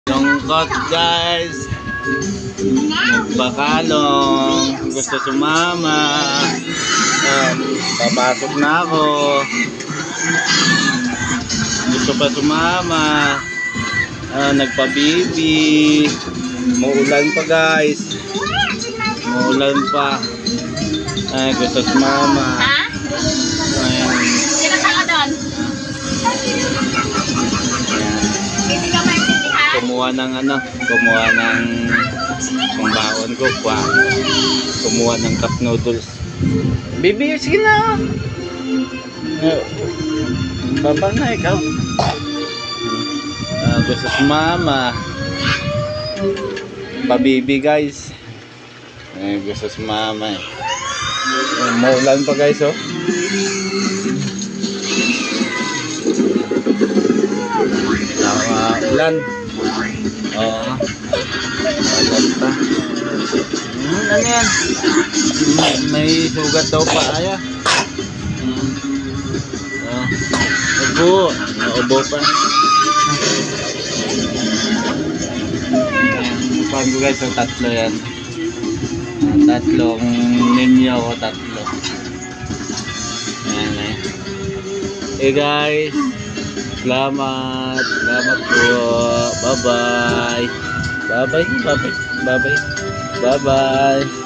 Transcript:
Lungkot guys. Bakalong. Gusto sumama. Papasok na ako. Gusto pa sumama. Nagpabibi. Muulan pa guys. Muulan pa. Gusto sumama. Sino ka doon? Kumuha ng pambaon ko pa. Kumuha ng cup noodles. Bibi, sige na. Baba na ikaw. Gusto sumama. Pabibi guys. Gusto sumama eh. Maulan pa guys oh. Ulan. Oo. Ulan pa. Ano yan? May sugat daw pa aya. Ubo. Ubo pa. Pag ko guys, tatlo yan. Tatlong ninyo o tatlo. Ayan eh. Hey guys. Salamat. Salamat po. Bye-bye. Bye-bye. Bye-bye. Bye-bye. Bye-bye.